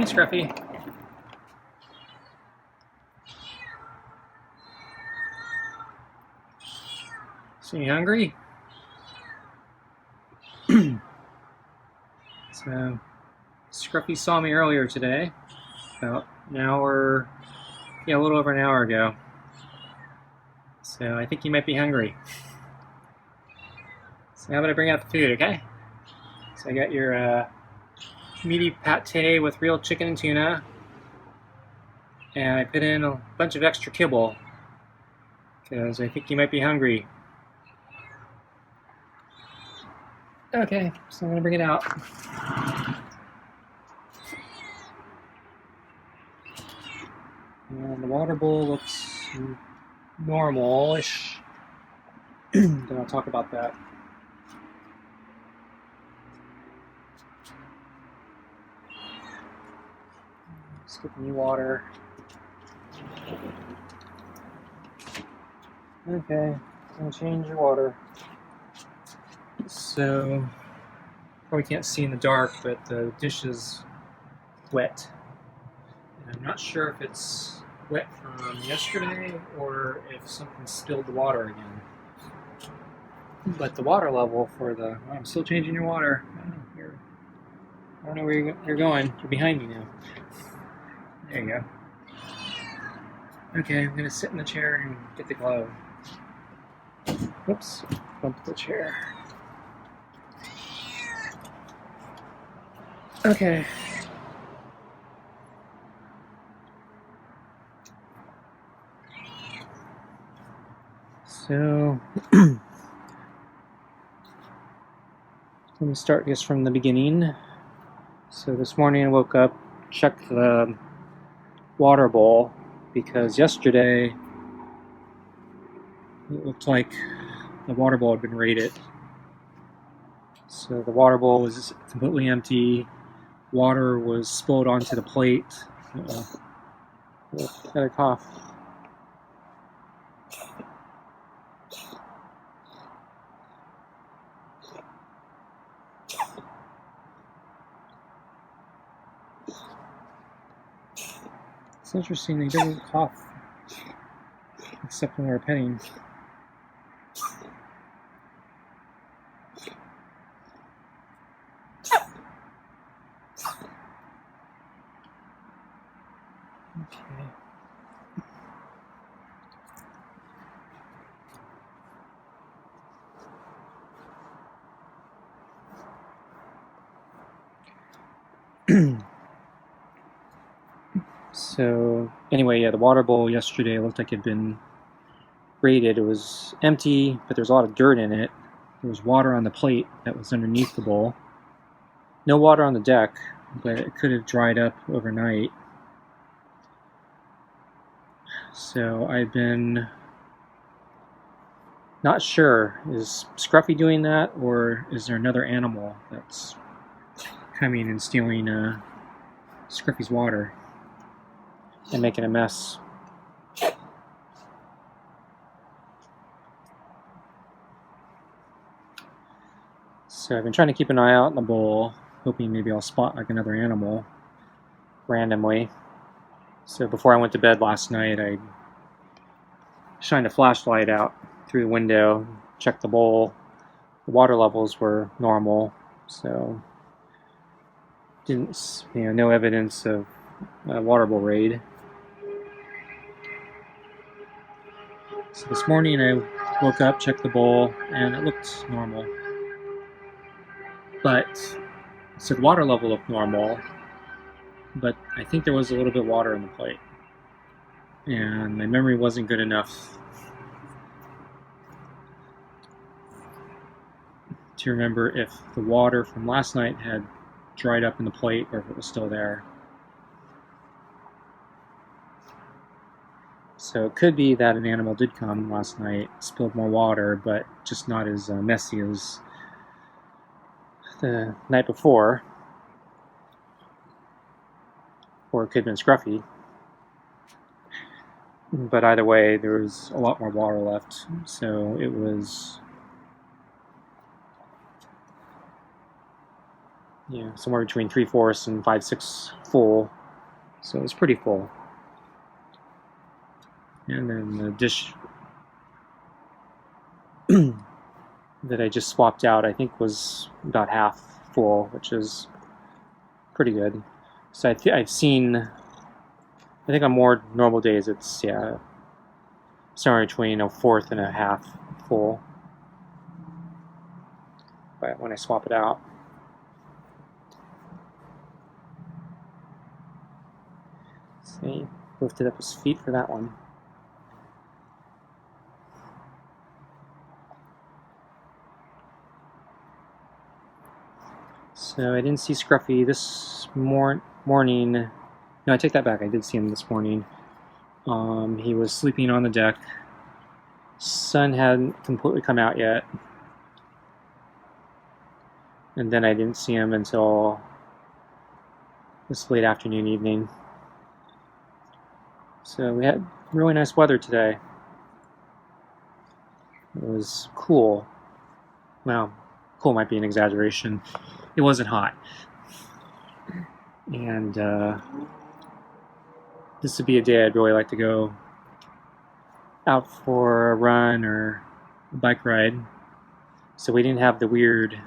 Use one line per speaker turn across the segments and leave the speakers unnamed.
Hey, Scruffy. So you hungry? So, Scruffy saw me earlier today, about an hour, a little over an hour ago. So I think you might be hungry. So how about I bring out the food, okay? So I got your meaty pate with real chicken and tuna, and I put in a bunch of extra kibble, because I think you might be hungry. Okay, so I'm going to bring it out. And the water bowl looks normal-ish. Then I'll talk about that. Skip new water. Okay, I'm going to change your water. So, probably can't see in the dark, but the dish is wet. And I'm not sure if it's wet from yesterday or if something spilled the water again. But the water level for the... Oh, I'm still changing your water. I don't know where you're going. You're behind me now. There you go. Okay, I'm going to sit in the chair and get the glove. Whoops, bumped the chair. Okay. So, let me start just from the beginning. So this morning I woke up, checked the water bowl, because yesterday it looked like the water bowl had been raided. So the water bowl was completely empty. Water was spilled onto the plate. Got a cough. It's interesting, he doesn't cough, except when we're petting. Okay. So anyway, yeah, the water bowl yesterday looked like it had been raided. It was empty, but there was a lot of dirt in it. There was water on the plate that was underneath the bowl. No water on the deck, but it could have dried up overnight. So I've been not sure, is Scruffy doing that, or is there another animal that's coming and stealing Scruffy's water and making a mess? So I've been trying to keep an eye out in the bowl, hoping maybe I'll spot like another animal randomly. So before I went to bed last night, I shined a flashlight out through the window, checked the bowl. The water levels were normal, so no evidence of a water bowl raid. So this morning I woke up, checked the bowl, and it looked normal. So the water level looked normal, but I think there was a little bit of water in the plate. And my memory wasn't good enough to remember if the water from last night had dried up in the plate or if it was still there. So it could be that an animal did come last night, spilled more water, but just not as messy as the night before. Or it could have been Scruffy. But either way, there was a lot more water left, so it was somewhere between 3/4 and 5/6 full. So it was pretty full. And then the dish that I just swapped out, I think, was about half full, which is pretty good. So I've seen, I think on more normal days, it's somewhere between a fourth and a half full. But when I swap it out, see, lifted up his feet for that one. So I didn't see Scruffy this morning. No, I take that back. I did see him this morning. He was sleeping on the deck. Sun hadn't completely come out yet. And then I didn't see him until this late afternoon, evening. So we had really nice weather today. It was cool. Well, cool might be an exaggeration. It wasn't hot. And this would be a day I'd really like to go out for a run or a bike ride. So we didn't have the weird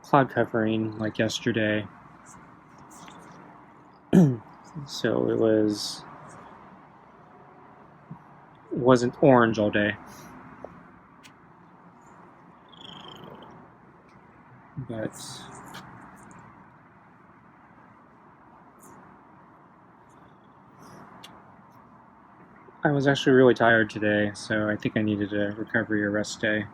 cloud covering like yesterday. So it wasn't orange all day. But I was actually really tired today, so I think I needed a recovery or rest day.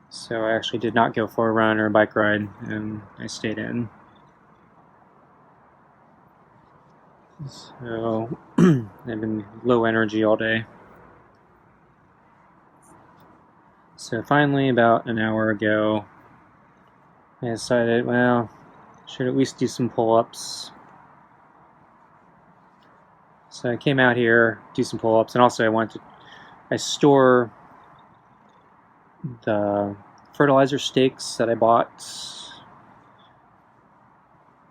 So I actually did not go for a run or a bike ride, and I stayed in. So I've been low energy all day. So finally, about an hour ago, I decided, well, should at least do some pull-ups. So I came out here, do some pull-ups, and also I store the fertilizer stakes that I bought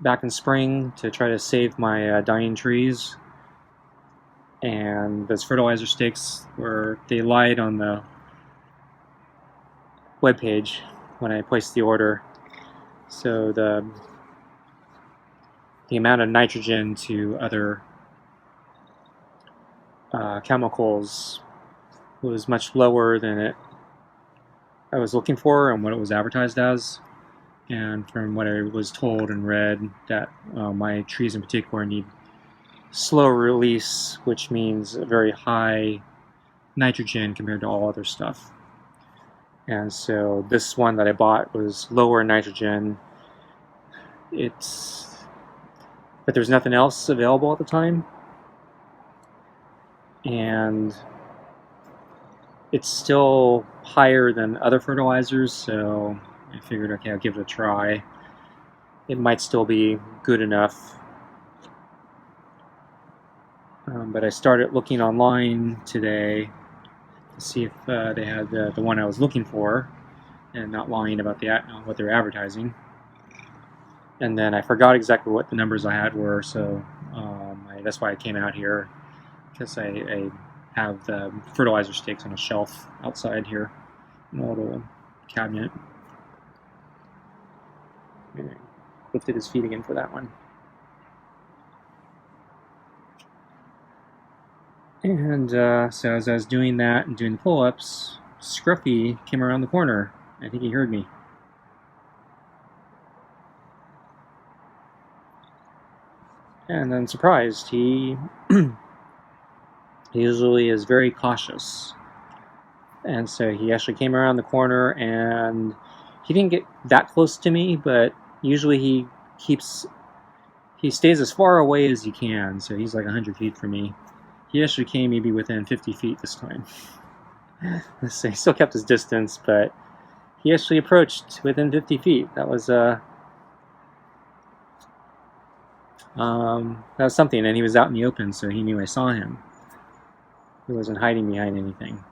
back in spring to try to save my dying trees. And those fertilizer stakes they lied on the webpage when I placed the order. So the amount of nitrogen to other chemicals was much lower than I was looking for and what it was advertised as. And from what I was told and read, that my trees in particular need slow release, which means a very high nitrogen compared to all other stuff. And so this one that I bought was lower nitrogen. But there's nothing else available at the time. And it's still higher than other fertilizers, so I figured, okay, I'll give it a try. It might still be good enough. But I started looking online today to see if they had the one I was looking for, and not lying about what they were advertising. And then I forgot exactly what the numbers I had were, so that's why I came out here, because I have the fertilizer stakes on a shelf outside here in a little cabinet. Lifted his feet again for that one. And so as I was doing that and doing the pull-ups, Scruffy came around the corner. I think he heard me. And then surprised, he usually is very cautious. And so he actually came around the corner, and he didn't get that close to me, but usually he stays as far away as he can, so he's like 100 feet from me. He actually came maybe within 50 feet this time. So he still kept his distance, but he actually approached within 50 feet. That was something, and he was out in the open, so he knew I saw him. He wasn't hiding behind anything.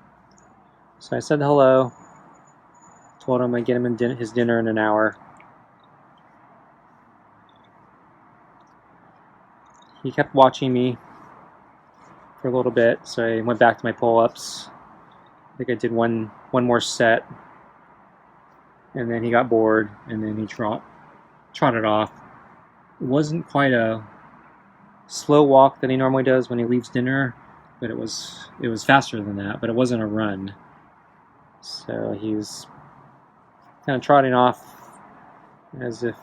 So I said hello, told him I'd get him his dinner in an hour, he kept watching me for a little bit, so I went back to my pull-ups. I think I did one more set, and then he got bored, and then he trotted off. It wasn't quite a slow walk that he normally does when he leaves dinner, but it was faster than that, but it wasn't a run. So he's kind of trotting off as if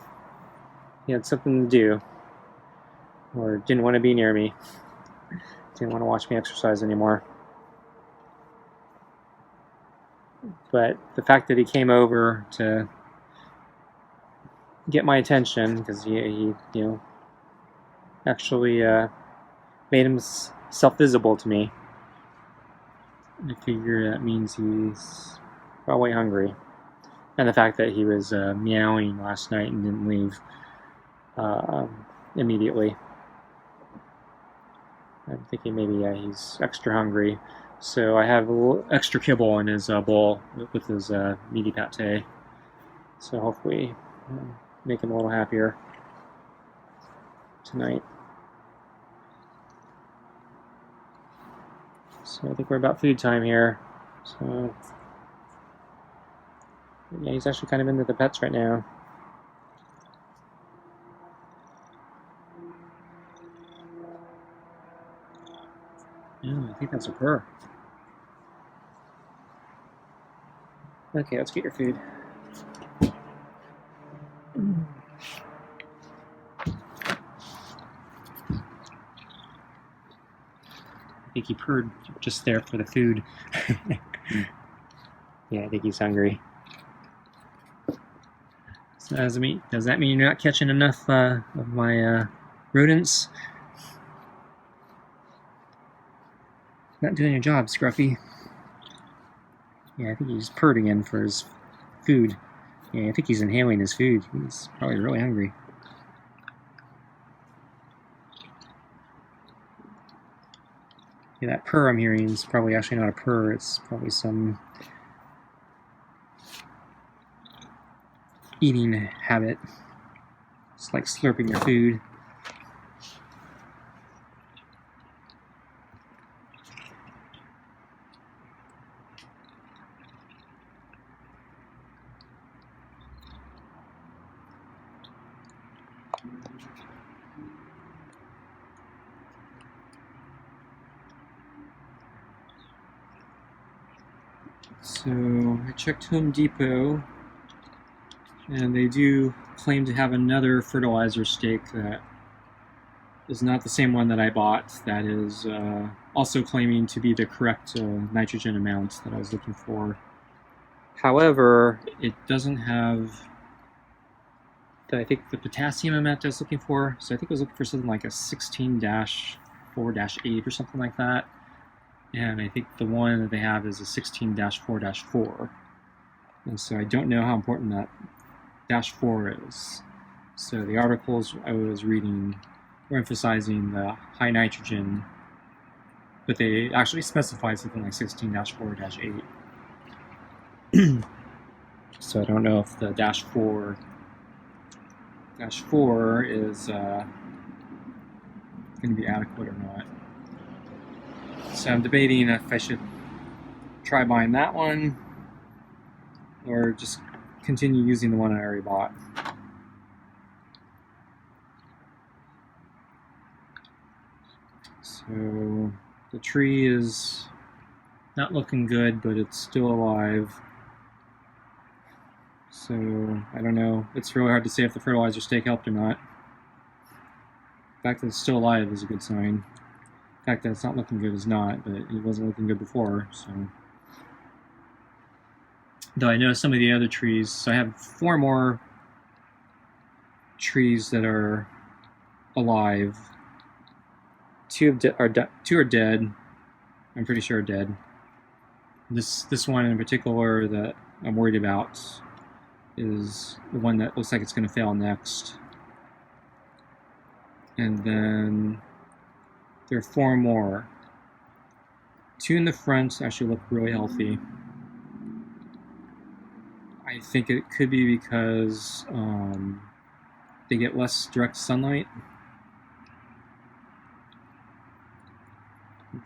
he had something to do, or didn't want to be near me, didn't want to watch me exercise anymore. But the fact that he came over to get my attention, because he actually made himself visible to me, I figure that means he's probably hungry. And the fact that he was meowing last night and didn't leave immediately, I'm thinking maybe he's extra hungry. So I have a little extra kibble in his bowl with his meaty pate. So hopefully make him a little happier tonight. So I think we're about food time here. So yeah, he's actually kind of into the pets right now. Yeah, I think that's a purr. Okay, let's get your food. I think he purred just there for the food. Yeah, I think he's hungry. So does that mean you're not catching enough of my rodents? Not doing your job, Scruffy. Yeah, I think he's purred again for his food. Yeah, I think he's inhaling his food. He's probably really hungry. Yeah, that purr I'm hearing is probably actually not a purr. It's probably some eating habit. It's like slurping your food. So I checked Home Depot, and they do claim to have another fertilizer stake that is not the same one that I bought, that is also claiming to be the correct nitrogen amount that I was looking for. However, it doesn't have I think the potassium amount I was looking for. So I think I was looking for something like a 16-4-8 or something like that. And I think the one that they have is a 16-4-4. And so I don't know how important that -4 is. So the articles I was reading were emphasizing the high nitrogen, but they actually specified something like 16-4-8. So I don't know if the -4 is going to be adequate or not. So I'm debating if I should try buying that one or just continue using the one I already bought. So the tree is not looking good, but it's still alive. So I don't know. It's really hard to say if the fertilizer stake helped or not. The fact that it's still alive is a good sign. The fact that it's not looking good is not, but it wasn't looking good before, so. Though I know some of the other trees, so I have 4 more trees that are alive. 2 are dead. I'm pretty sure are dead. This one in particular that I'm worried about is the one that looks like it's going to fail next. And then there are 4 more. 2 in the front actually look really healthy. I think it could be because they get less direct sunlight.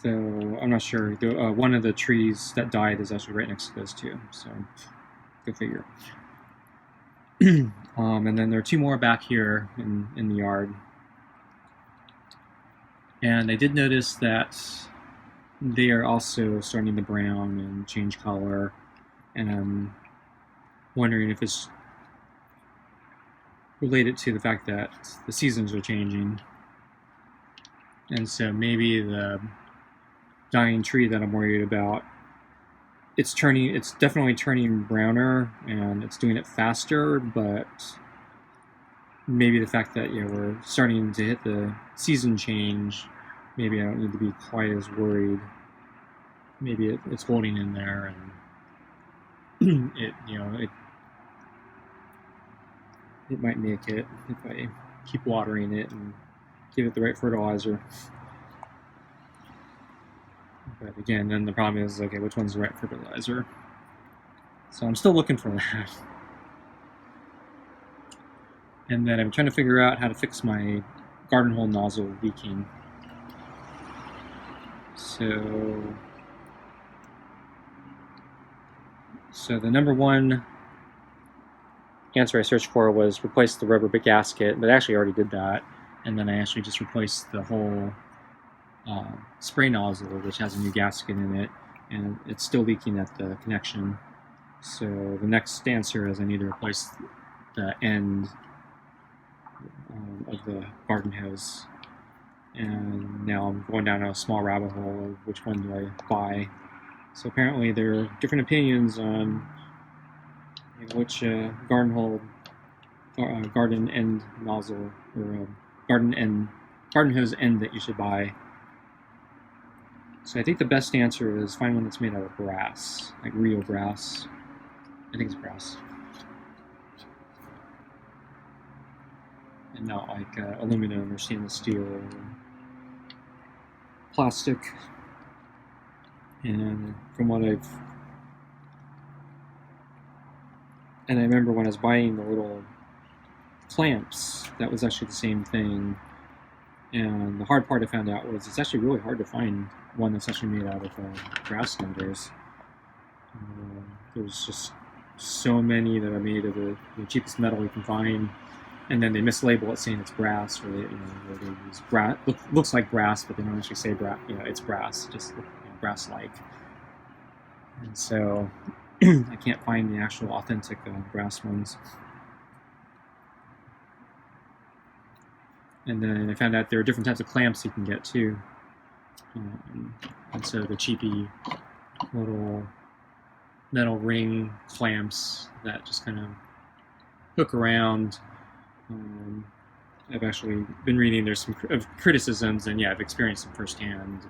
Though I'm not sure. One of the trees that died is actually right next to those two, so go figure. And then there are two more back here in the yard. And I did notice that they are also starting to brown and change color, and I'm wondering if it's related to the fact that the seasons are changing. And so maybe the dying tree that I'm worried about, it's definitely turning browner, and it's doing it faster, but maybe the fact that we're starting to hit the season change, maybe I don't need to be quite as worried. Maybe it's holding in there, and it might make it if I keep watering it and give it the right fertilizer. But again, then the problem is, okay, which one's the right fertilizer? So I'm still looking for that. And then I'm trying to figure out how to fix my garden hole nozzle leaking. So the number one answer I searched for was replace the rubber gasket, but I actually already did that. And then I actually just replaced the whole spray nozzle, which has a new gasket in it, and it's still leaking at the connection. So the next answer is I need to replace the end of the garden hose. And now I'm going down a small rabbit hole of which one do I buy. So apparently there are different opinions on which garden end nozzle or garden hose end that you should buy. So I think the best answer is find one that's made out of brass, like real brass. I think it's brass. And not like aluminum or stainless steel or plastic. And from what and I remember when I was buying the little clamps, that was actually the same thing. And the hard part I found out was it's actually really hard to find one that's actually made out of brass nowadays. There's just so many that are made of the cheapest metal you can find, and then they mislabel it saying it's brass, or they use brass. Looks like brass, but they don't actually say brass. It's brass, just brass-like. And so I can't find the actual authentic brass ones. And then I found out there are different types of clamps you can get too. And so the cheapy little metal ring clamps that just kind of hook around. I've actually been reading, there's some criticisms, and I've experienced them firsthand.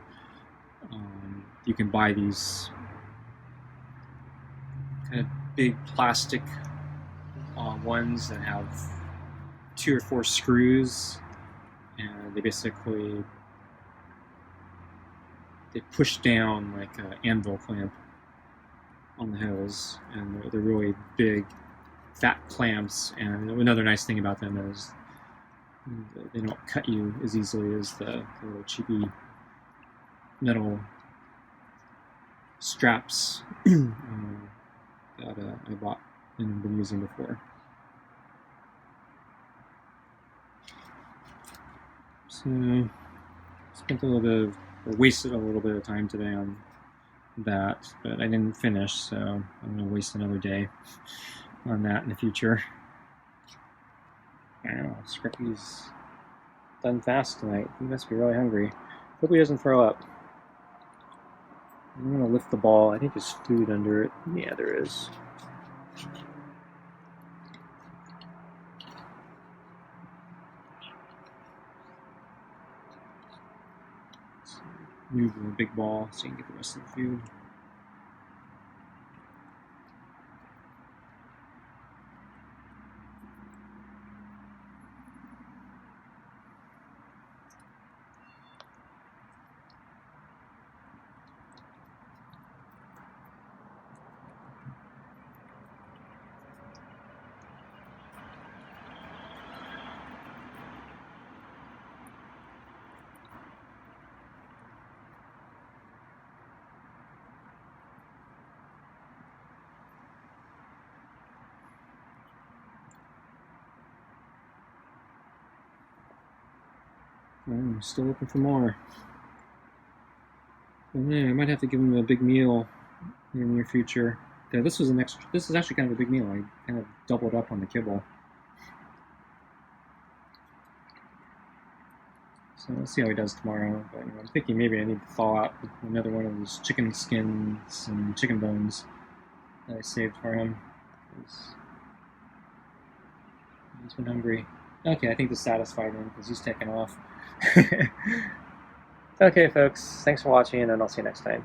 You can buy these kind of big plastic ones that have 2 or 4 screws, and they basically push down like an anvil clamp on the hose, and they're really big, fat clamps. And another nice thing about them is they don't cut you as easily as the little cheapy metal straps that I bought and been using before. So wasted a little bit of time today on that, but I didn't finish, so I'm going to waste another day on that in the future. I don't know, Scruffy's done fast tonight. He must be really hungry. Hope he doesn't throw up. I'm going to lift the ball. I think there's food under it. Yeah, there is. Move the big ball so you can get the rest of the food. I'm still looking for more. And yeah, I might have to give him a big meal in the near future. Yeah, this was an extra. This is actually kind of a big meal. I kind of doubled up on the kibble. So let's see how he does tomorrow. But I'm thinking maybe I need to thaw out another one of those chicken skins and chicken bones that I saved for him. He's been hungry. Okay, I think this satisfied him because he's taken off. Okay, folks, thanks for watching, and I'll see you next time.